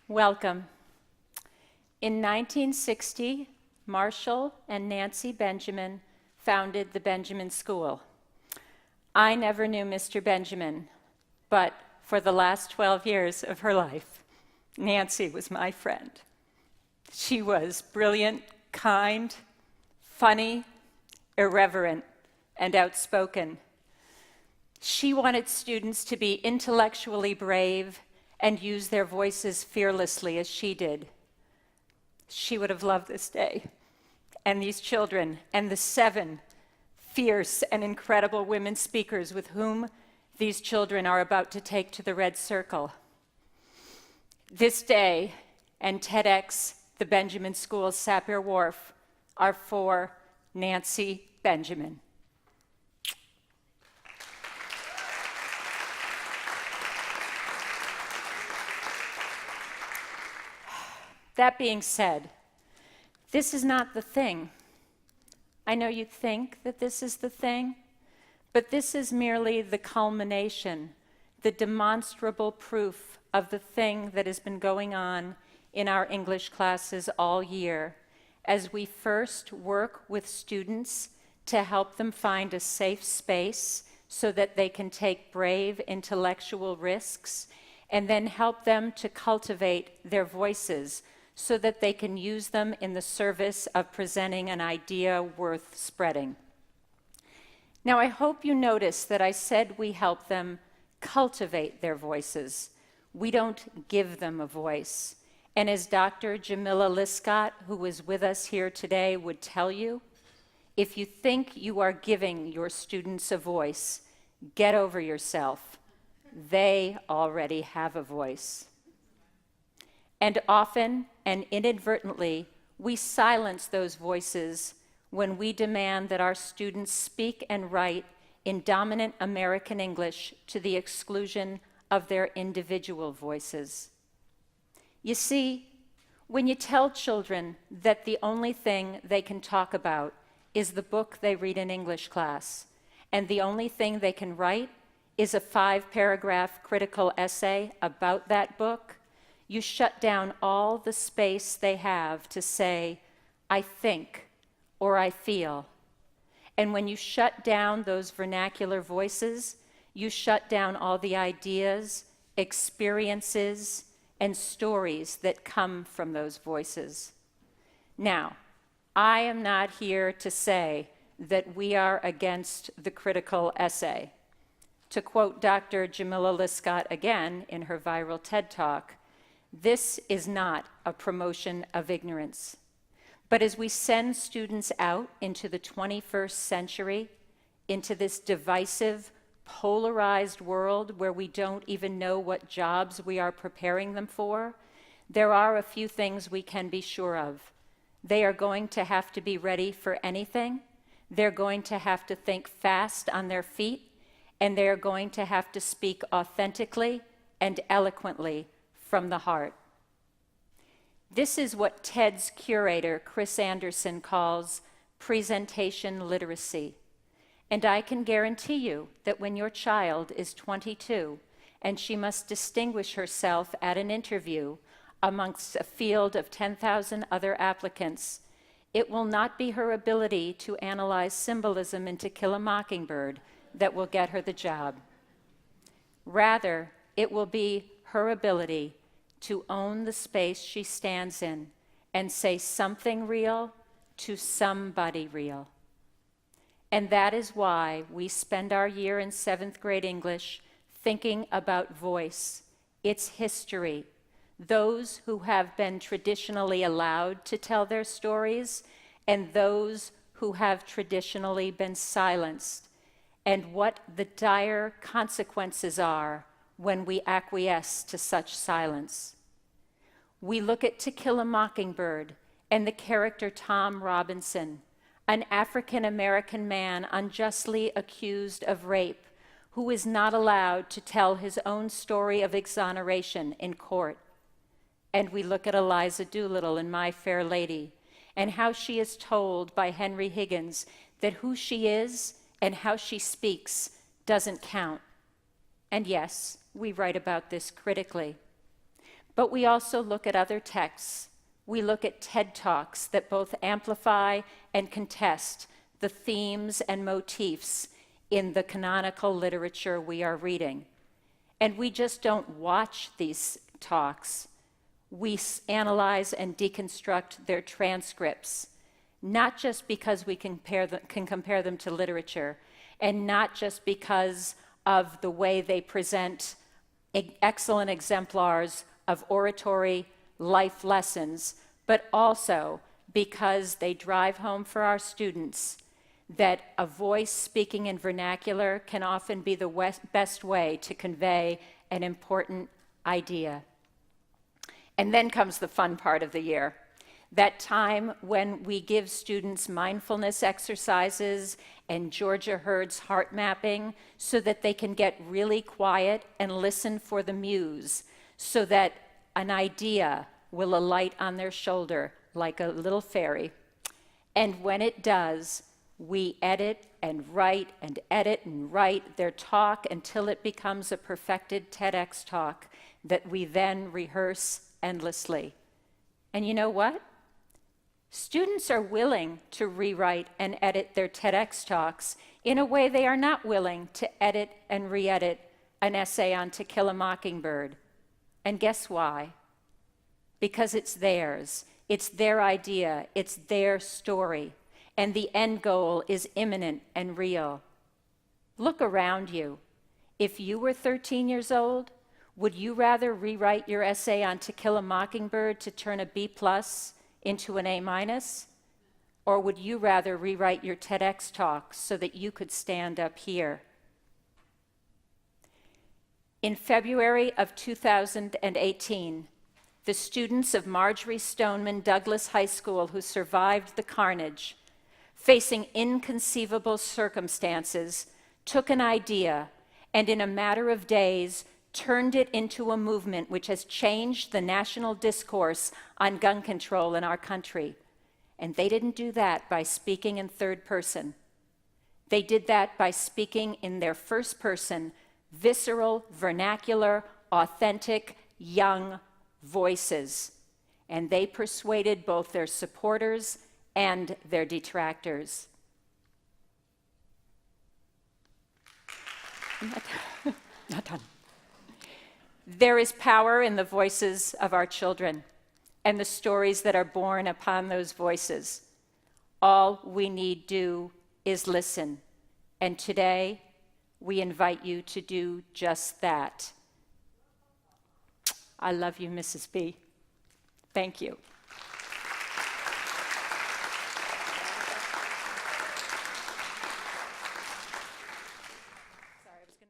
Welcome. In 1960, Marshall and Nancy Benjamin founded the Benjamin School. I never knew Mr. Benjamin, but for the last 12 years of her life, Nancy was my friend. She was brilliant, kind, funny, irreverent, and outspoken. She wanted students to be intellectually brave and use their voices fearlessly as she did. She would have loved this day, and these children, and the 7 fierce and incredible women speakers with whom these children are about to take to the Red Circle. This day, and TEDxTheBenjaminSchool Sapir Whorf are for Nancy Benjamin. That being said, this is not the thing. I know you think that this is the thing, but this is merely the culmination, the demonstrable proof of the thing that has been going on in our English classes all year, as we first work with students to help them find a safe space so that they can take brave intellectual risks, and then help them to cultivate their voices so that they can use them in the service of presenting an idea worth spreading. Now, I hope you notice that I said we help them cultivate their voices. We don't give them a voice. And as Dr. Jamila Liscott, who is with us here today, would tell you, if you think you are giving your students a voice, get over yourself. They already have a voice. And often and inadvertently, we silence those voices when we demand that our students speak and write in dominant American English to the exclusion of their individual voices. You see, when you tell children that the only thing they can talk about is the book they read in English class, and the only thing they can write is a 5-paragraph critical essay about that book, you shut down all the space they have to say, I think, or I feel. And when you shut down those vernacular voices, you shut down all the ideas, experiences, and stories that come from those voices. Now, I am not here to say that we are against the critical essay. To quote Dr. Jamila Liscott again in her viral TED Talk, this is not a promotion of ignorance. But as we send students out into the 21st century, into this divisive, polarized world where we don't even know what jobs we are preparing them for, there are a few things we can be sure of. They are going to have to be ready for anything. They're going to have to think fast on their feet, and they're going to have to speak authentically and eloquently from the heart. This is what TED's curator, Chris Anderson, calls presentation literacy. And I can guarantee you that when your child is 22 and she must distinguish herself at an interview amongst a field of 10,000 other applicants, it will not be her ability to analyze symbolism in To Kill a Mockingbird that will get her the job. Rather, it will be her ability to own the space she stands in and say something real to somebody real. And that is why we spend our year in 7th grade English thinking about voice, its history, those who have been traditionally allowed to tell their stories, and those who have traditionally been silenced, and what the dire consequences are when we acquiesce to such silence. We look at To Kill a Mockingbird and the character Tom Robinson, an African-American man unjustly accused of rape, who is not allowed to tell his own story of exoneration in court. And we look at Eliza Doolittle in My Fair Lady, and how she is told by Henry Higgins that who she is and how she speaks doesn't count. And yes, we write about this critically. But we also look at other texts. We look at TED Talks that both amplify and contest the themes and motifs in the canonical literature we are reading. And we just don't watch these talks. We analyze and deconstruct their transcripts, not just because we can compare them to literature, and not just because of the way they present excellent exemplars of oratory life lessons, but also because they drive home for our students that a voice speaking in vernacular can often be the best way to convey an important idea. And then comes the fun part of the year, that time when we give students mindfulness exercises and Georgia Hurd's heart mapping so that they can get really quiet and listen for the muse, so that an idea will alight on their shoulder like a little fairy. And when it does, we edit and write and edit and write their talk until it becomes a perfected TEDx talk that we then rehearse endlessly. And you know what? Students are willing to rewrite and edit their TEDx talks in a way they are not willing to edit and re-edit an essay on To Kill a Mockingbird. And guess why? Because it's theirs. It's their idea. It's their story. And the end goal is imminent and real. Look around you. If you were 13 years old, would you rather rewrite your essay on To Kill a Mockingbird to turn a B+ into an A-? Or would you rather rewrite your TEDx talk so that you could stand up here? In February of 2018, the students of Marjorie Stoneman Douglas High School who survived the carnage, facing inconceivable circumstances, took an idea and in a matter of days turned it into a movement which has changed the national discourse on gun control in our country. And they didn't do that by speaking in third person. They did that by speaking in their first person, visceral, vernacular, authentic, young voices. And they persuaded both their supporters and their detractors. Not done. There is power in the voices of our children and the stories that are born upon those voices. All we need do is listen. And today, we invite you to do just that. I love you, Mrs. B. Thank you.